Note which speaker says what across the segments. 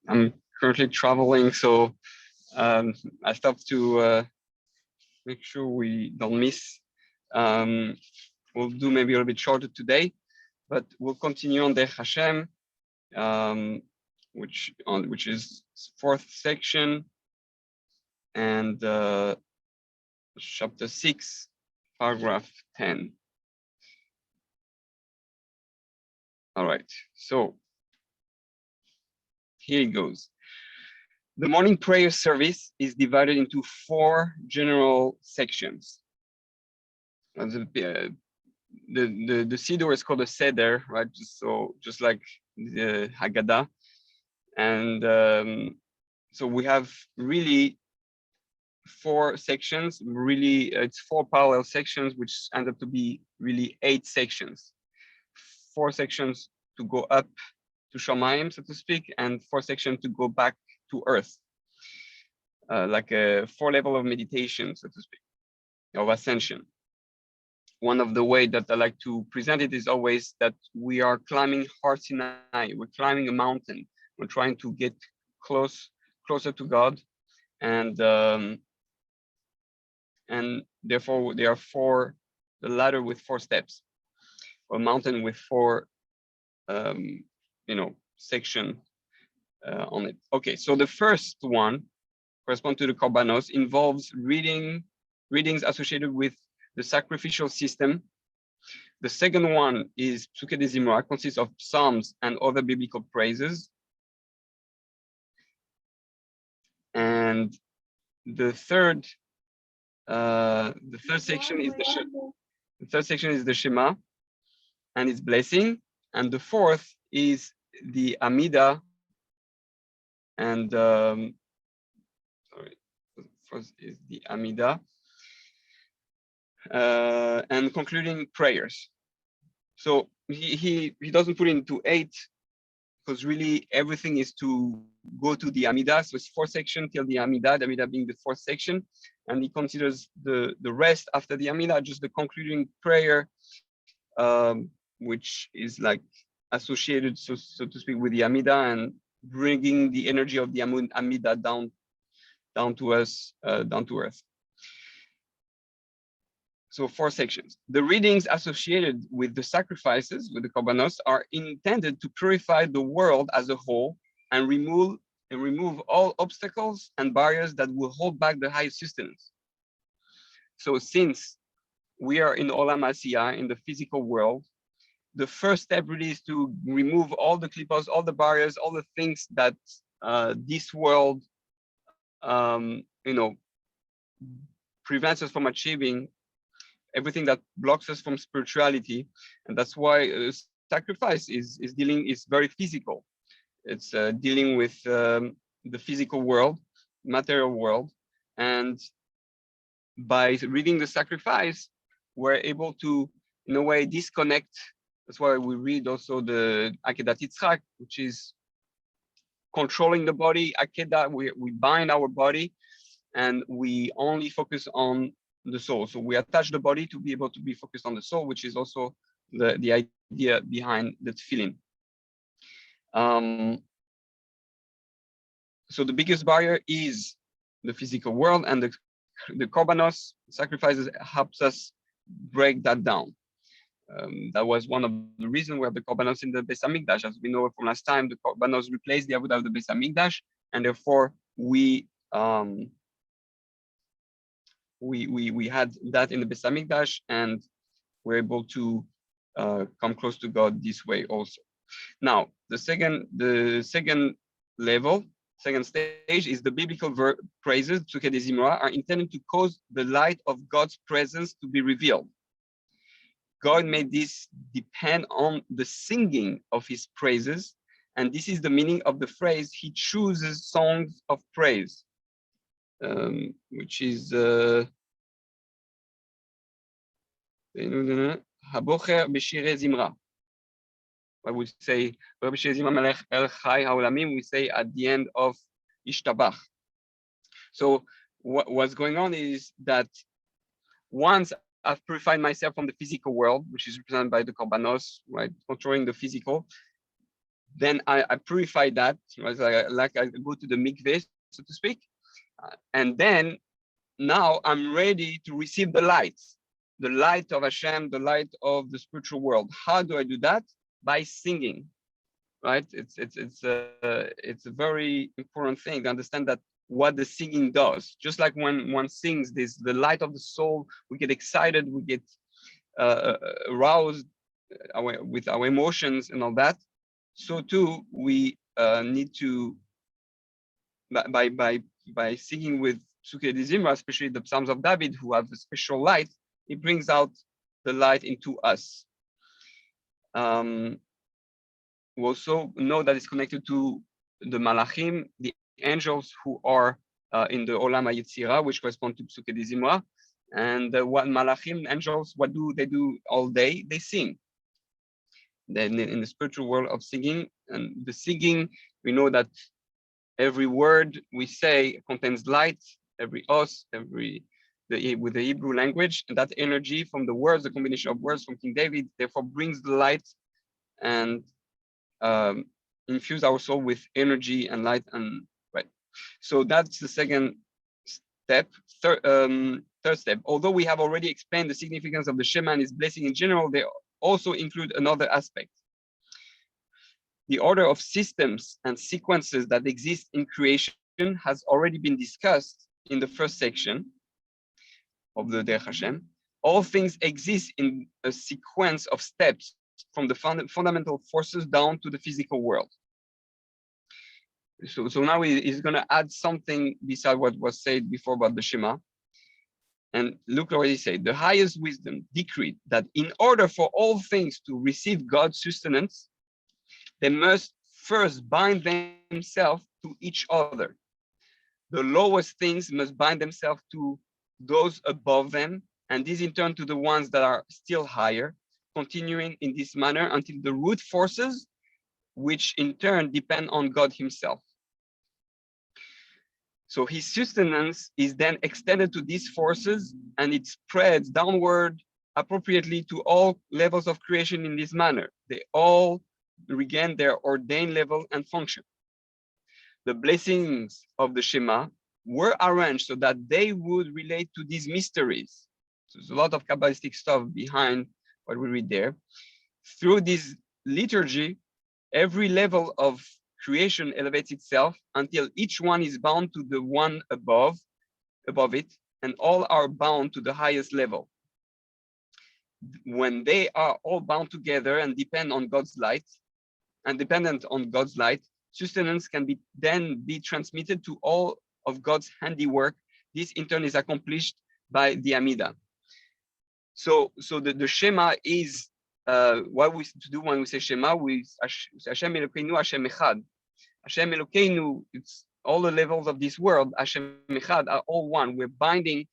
Speaker 1: I'm currently traveling, so I stopped to make sure we don't miss. We'll do maybe a little bit shorter today, but we'll continue on Derech Hashem, which is fourth section, and chapter 6, paragraph 10. All right, so here it goes. The morning prayer service is divided into 4 general sections. The Siddur is called a Seder, right? Just like the Haggadah. And so we have really 4 sections, really, it's 4 parallel sections, which end up to be really 8 sections. 4 sections to go up to Shamayim, so to speak, and 4 sections to go back to earth, like a 4 level of meditation, so to speak, of ascension. One of the way that I like to present it is always that we are climbing Har Sinai, we're climbing a mountain, we're trying to get closer to God, and therefore there are the ladder with 4 steps, a mountain with 4 section on it. Okay, so the first one correspond to the Korbanos, involves readings associated with the sacrificial system. The second one is Psuke de Zimra, consists of psalms and other biblical praises. And the third section is the Shema and its blessing, and the fourth is the Amida, and first is the Amida, and concluding prayers. So he doesn't put it into 8, because really everything is to go to the Amida. So it's 4 sections till the Amida being the 4th section, and he considers the rest after the Amida just the concluding prayer, which is like associated, so to speak, with the Amida and bringing the energy of the Amida down to us, down to earth. So 4 sections. The readings associated with the sacrifices, with the Korbanos, are intended to purify the world as a whole and remove all obstacles and barriers that will hold back the high sustenance. So since we are in Olam Asiyah, in the physical world, the first step really is to remove all the klippos, all the barriers, all the things that this world, prevents us from achieving, everything that blocks us from spirituality. And that's why sacrifice is very physical. It's dealing with the physical world, material world. And by reading the sacrifice, we're able to, in a way, disconnect. That's why we read also the Akedat Yitzchak, which is controlling the body. Akedah, we bind our body and we only focus on the soul. So we attach the body to be able to be focused on the soul, which is also the idea behind the tefillin. So the biggest barrier is the physical world, and the Korbanos sacrifices helps us break that down. That was one of the reasons we have the Korbanos in the Beis Hamikdash. As we know from last time, the Korbanos replaced the Avodah of the Beis Hamikdash, and therefore we had that in the Beis Hamikdash, and we're able to come close to God this way also. Now, the second stage is the biblical praises, Psuke de Zimra, are intended to cause the light of God's presence to be revealed. God made this depend on the singing of his praises, and this is the meaning of the phrase, he chooses songs of praise, which is Habocher b'shirei zimra. I would say, we say at the end of Ishtabach. So what's going on is that once I've purified myself from the physical world, which is represented by the Korbanos, right, controlling the physical, then I purify that, like I go to the mikveh, so to speak, and then now I'm ready to receive the light of Hashem, the light of the spiritual world. How do I do that? By singing, right? It's a very important thing to understand that what the singing does. Just like when one sings, this the light of the soul, we get excited, we get aroused with our emotions and all that. So too, we need to by singing with Psuke de Zimra, especially the Psalms of David, who have a special light, it brings out the light into us. We also know that it's connected to the Malachim, the angels who are in the Olam HaYetzirah, which correspond to Psuke de Zimra. And what Malachim, angels, what do they do all day? They sing. Then in the spiritual world of singing, and the singing, we know that every word we say contains light, every os, with the Hebrew language, and that energy from the words, the combination of words from King David, therefore brings the light and infuse our soul with energy and light. And right, so that's the second step. Third step, although we have already explained the significance of the Shema and its blessing in general, they also include another aspect. The order of systems and sequences that exist in creation has already been discussed in the first section of the Derech Hashem. All things exist in a sequence of steps from the fundamental forces down to the physical world. So now he's going to add something beside what was said before about the Shema. And look what he said. The highest wisdom decreed that in order for all things to receive God's sustenance, they must first bind themselves to each other. The lowest things must bind themselves to those above them, and these in turn to the ones that are still higher, continuing in this manner until the root forces, which in turn depend on God himself. So his sustenance is then extended to these forces, and it spreads downward appropriately to all levels of creation in this manner. They all regain their ordained level and function. The blessings of the Shema were arranged so that they would relate to these mysteries. So there's a lot of Kabbalistic stuff behind what we read there. Through this liturgy, every level of creation elevates itself until each one is bound to the one above it, and all are bound to the highest level. When they are all bound together and depend on God's light, and dependent on God's light, sustenance can then be transmitted to all of God's handiwork. This in turn is accomplished by the Amida. So the Shema is what we do when we say Shema. We Hashem Elokeinu, Hashem Echad. Hashem Elokeinu, it's all the levels of this world. Hashem Echad are all one. We're binding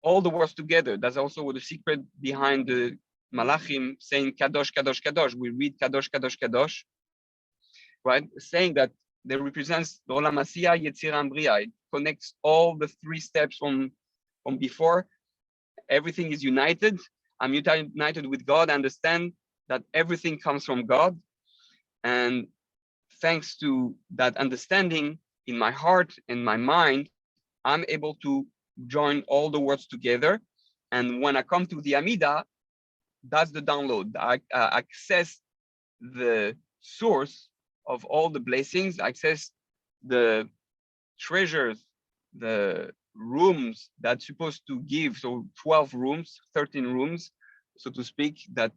Speaker 1: all the worlds together. That's also the secret behind the Malachim saying Kadosh, Kadosh, Kadosh. We read Kadosh, Kadosh, Kadosh, right? Saying that they represents the Olam Asiyah, Yetzirah, and Bria. It connects all the three steps from before. Everything is united. I'm united with God. I understand that everything comes from God. And thanks to that understanding in my heart and my mind, I'm able to join all the words together. And when I come to the Amida, that's the download. I access the source of all the blessings, access the treasures, the rooms that's supposed to give. So 12 rooms, 13 rooms, so to speak, that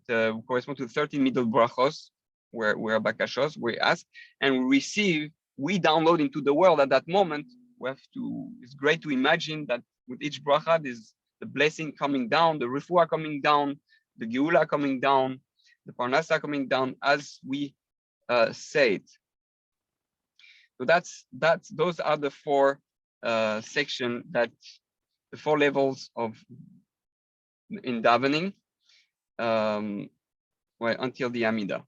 Speaker 1: correspond to 13 middle brachos, where bakashos, we ask, and we receive, we download into the world at that moment. We have to, it's great to imagine that with each bracha, there's the blessing coming down, the refuah coming down, the geula coming down, the parnasa coming down as we say it. So those are the four section, that the four levels of in davening, until the Amida.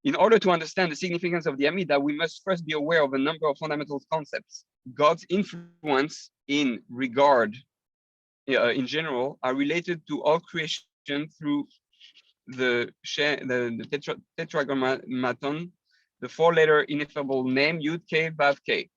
Speaker 1: In order to understand the significance of the Amida, we must first be aware of a number of fundamental concepts. God's influence in regard, in general, are related to all creation through the tetragrammaton, the four-letter ineffable name Yud K Vav K.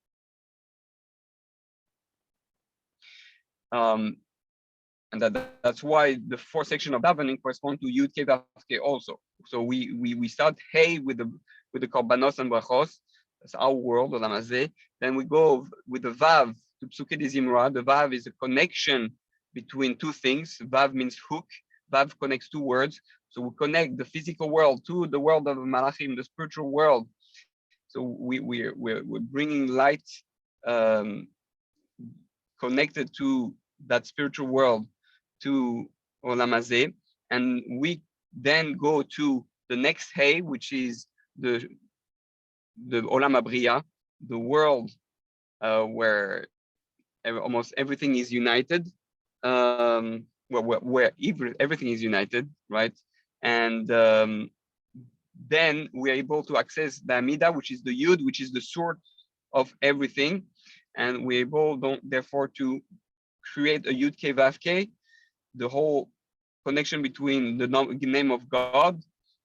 Speaker 1: And that's why the fourth section of davening corresponds to Yud K Vav K also. So we start Hey with the korbanos and brachos. That's our world, Olam Hazeh. Then we go with the Vav to Psuke de Zimra. The Vav is a connection between two things. Vav means hook. Vav connects two words. So we connect the physical world to the world of Malachim, the spiritual world. So we're bringing light connected to that spiritual world to Olam Hazeh, and we then go to the next Hey, which is the Olam Abriya, the world where almost everything is united, where everything is united, right? And then we're able to access the Amida, which is the Yud, which is the source of everything, and we're able, therefore, to create a Yud K Vav K, the whole connection between the name of God,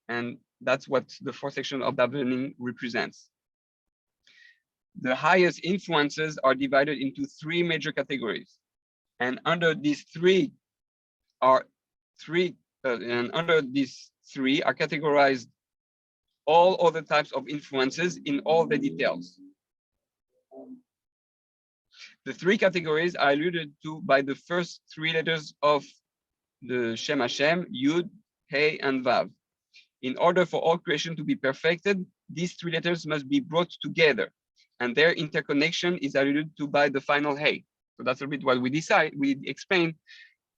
Speaker 1: and that's what the fourth section of davening represents. The highest influences are divided into three major categories, and under these three are categorized all other types of influences in all the details. The three categories are alluded to by the first three letters of the Shem Hashem, Yud, Hey, and Vav. In order for all creation to be perfected, these three letters must be brought together, and their interconnection is alluded to by the final Hey. So that's a bit what we explain.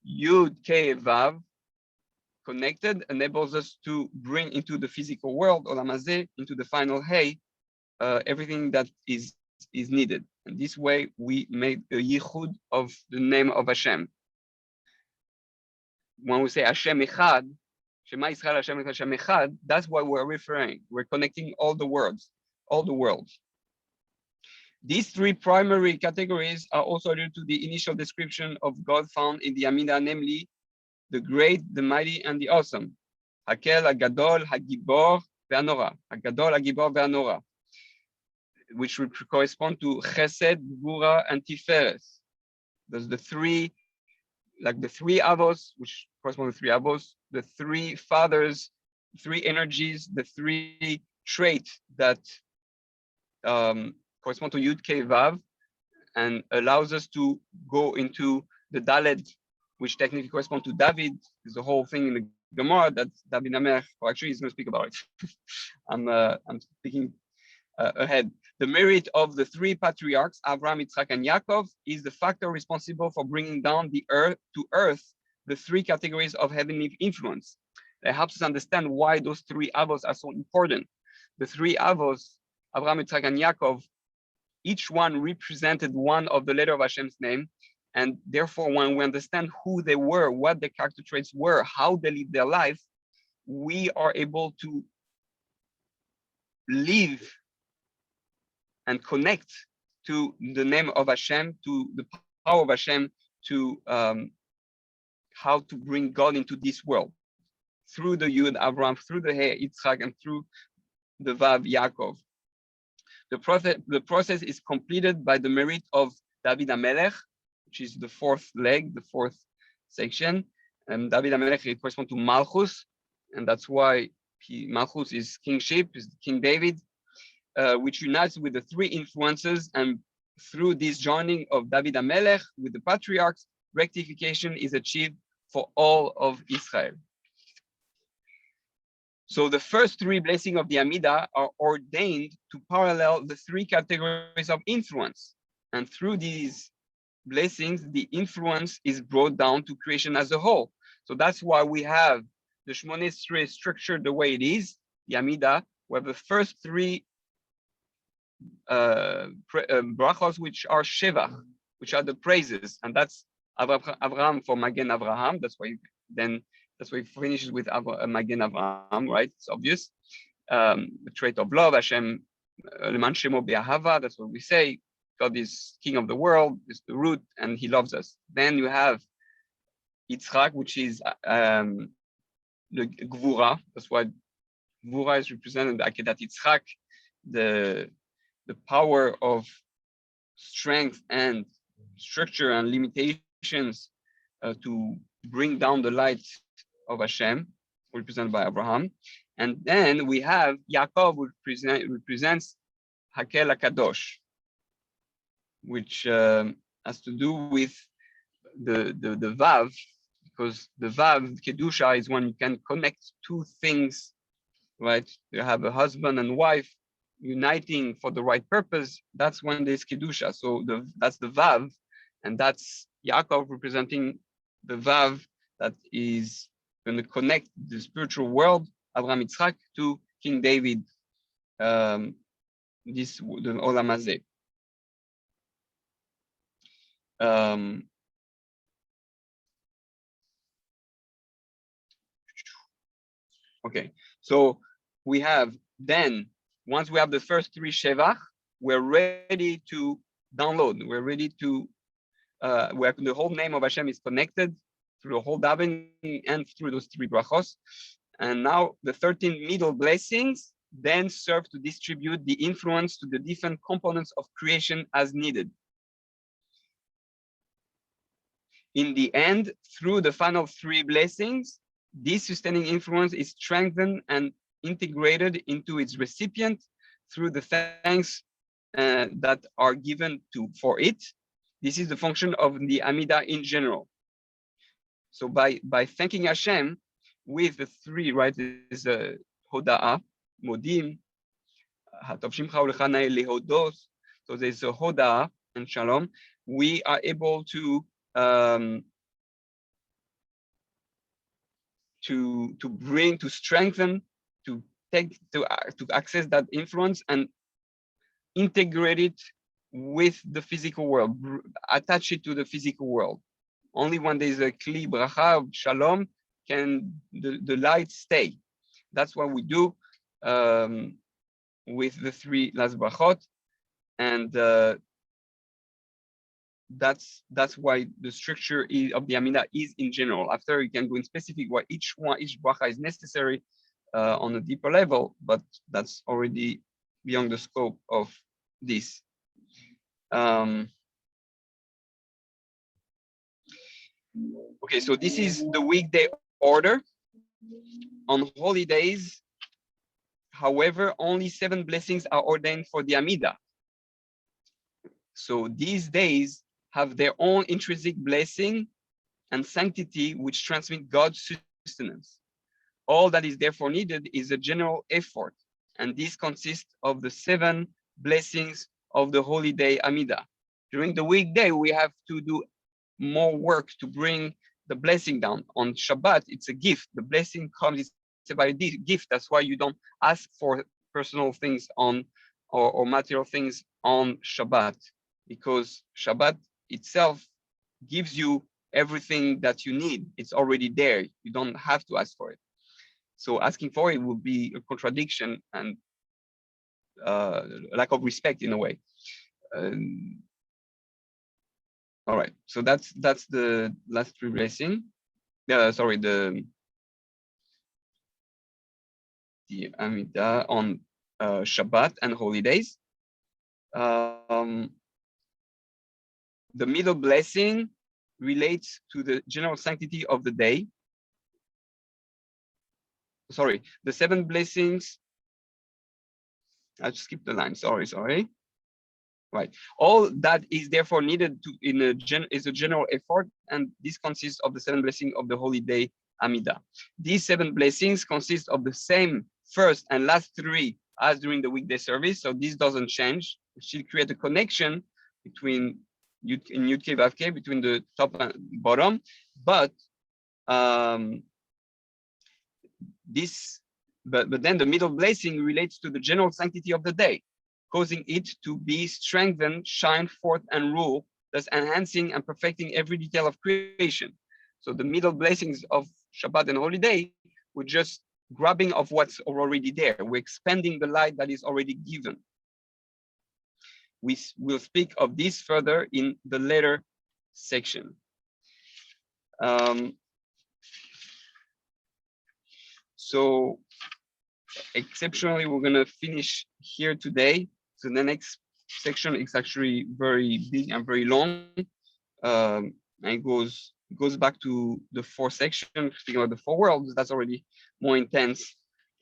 Speaker 1: Yud, K, Vav, connected, enables us to bring into the physical world, Olam Hazeh, into the final Hey, everything that is needed. And this way, we make a yichud of the name of Hashem. When we say Hashem Echad, Shema Yisrael Hashem Echad, that's what we're referring. We're connecting all the worlds. These three primary categories are also alluded to the initial description of God found in the Amida, namely the great, the mighty, and the awesome. Hakel, Hagadol, Hagibor, Ve'anora. Hagadol, Hagibor, Ve'anora, which would correspond to Chesed, Gvura, and Tiferes. There's the three avos, which correspond to three avos, the three fathers, three energies, the three traits that correspond to Yud K Vav, and allows us to go into the Dalet, which technically correspond to David. There's a whole thing in the Gemara that David Amelech, or actually he's going to speak about it. I'm speaking ahead. The merit of the three patriarchs, Abraham, Yitzchak, and Yaakov, is the factor responsible for bringing down the earth the three categories of heavenly influence. That helps us understand why those three avos are so important. The three avos, Abraham, Yitzchak, and Yaakov, each one represented one of the letter of Hashem's name, and therefore, when we understand who they were, what their character traits were, how they live their life, we are able to live and connect to the name of Hashem, to the power of Hashem, to how to bring God into this world through the Yud Abraham, through the He Yitzchak, and through the Vav Yaakov. The process is completed by the merit of David HaMelech, which is the fourth leg, the fourth section. And David HaMelech corresponds to Malchus, and that's why Malchus is kingship, is King David, which unites with the three influences, and through this joining of David HaMelech with the patriarchs, rectification is achieved for all of Israel. So the first three blessings of the Amida are ordained to parallel the three categories of influence. And through these blessings, the influence is brought down to creation as a whole. So that's why we have the Shmoneh Esrei structured the way it is, the Amida, where the first three brachos, which are Shevach, which are the praises, and that's Avraham for Magen Avraham. That's why he finishes with Magen Avraham, right? It's obvious. The trait of love, Hashem, Leman Shemo Be'ahava, that's what we say. God is king of the world, is the root, and he loves us. Then you have Yitzchak, which is the Gvura. That's why Gvura is represented by Akedat Yitzchak, the power of strength and structure and limitations to bring down the light of Hashem, represented by Abraham. And then we have Yaakov, which represents Hakel HaKadosh, which has to do with the Vav, because the Vav, Kedusha, is when you can connect two things, right? You have a husband and wife uniting for the right purpose. That's when there's Kedusha. So that's the Vav, and that's Yaakov representing the Vav that is going to connect the spiritual world, Abraham Yitzchak, to King David, the Olam Hazeh. Okay, so we have then, once we have the first three Shevach, we're ready to download. We're ready to, where the whole name of Hashem is connected through the whole davening and through those three brachos. And now the 13 middle blessings then serve to distribute the influence to the different components of creation as needed. In the end, through the final three blessings, this sustaining influence is strengthened and integrated into its recipient through the thanks that are given for it. This is the function of the Amidah in general. So by thanking Hashem with the three, right, is Hoda'ah, Modim, Hatov Shimcha Ulechana Lehodos. So there's a Hoda'ah and Shalom. We are able to bring, to strengthen, to access that influence and integrate it with the physical world, attach it to the physical world. Only when there's a kli bracha of shalom can the light stay. That's what we do with the three last brachot, and that's why the structure of the Amidah is in general. After you can go in specific why each bracha is necessary on a deeper level, but that's already beyond the scope of this. Okay, so this is the weekday order. On holy days, however, only 7 blessings are ordained for the Amidah. So these days have their own intrinsic blessing and sanctity, which transmit God's sustenance. All that is therefore needed is a general effort, and this consists of the 7 blessings of the holy day Amidah. During the weekday, we have to do more work to bring the blessing down. On Shabbat, it's a gift. The blessing comes, it's about a gift. That's why you don't ask for personal things on or material things on Shabbat, because Shabbat itself gives you everything that you need. It's already there. You don't have to ask for it. So asking for it would be a contradiction and lack of respect in a way. All right, so that's the last 3 blessing. Sorry, the Amidah on Shabbat and holidays. The middle blessing relates to the general sanctity of the day. Sorry, the 7 blessings. I just skipped the line. Sorry. Right. All that is therefore needed is a general effort, and this consists of the 7 blessings of the holy day Amidah. These 7 blessings consist of the same first and last 3 as during the weekday service, so this doesn't change. We should create a connection between Yud Kei Vav Kei, between the top and bottom, but then the middle blessing relates to the general sanctity of the day, causing it to be strengthened, shine forth, and rule, thus enhancing and perfecting every detail of creation. So the middle blessings of Shabbat and Holy Day, we're just grabbing of what's already there. We're expanding the light that is already given. We will speak of this further in the later section. So exceptionally, we're gonna finish here today. So the next section is actually very big and very long. And it goes back to the fourth section, speaking about the four worlds. That's already more intense.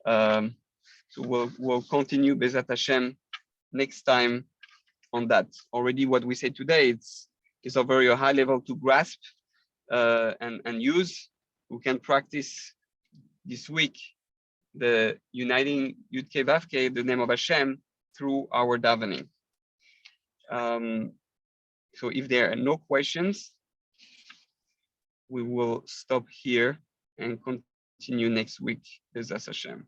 Speaker 1: So we'll continue Bezat Hashem next time on that. Already what we say today, it's a very high level to grasp and use. We can practice this week the uniting Yud Kei Vav Kei, the name of Hashem, through our davening. So if there are no questions, we will stop here and continue next week, Bezat Hashem.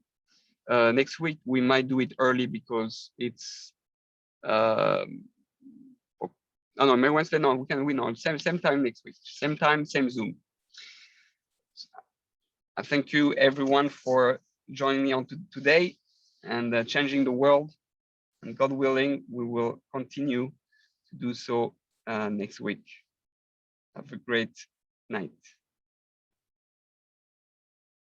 Speaker 1: Next week we might do it early because it's no, maybe Wednesday. No, we know same time next week, same time, same Zoom. I thank you everyone for joining me on today and changing the world. And God willing, we will continue to do so next week. Have a great night.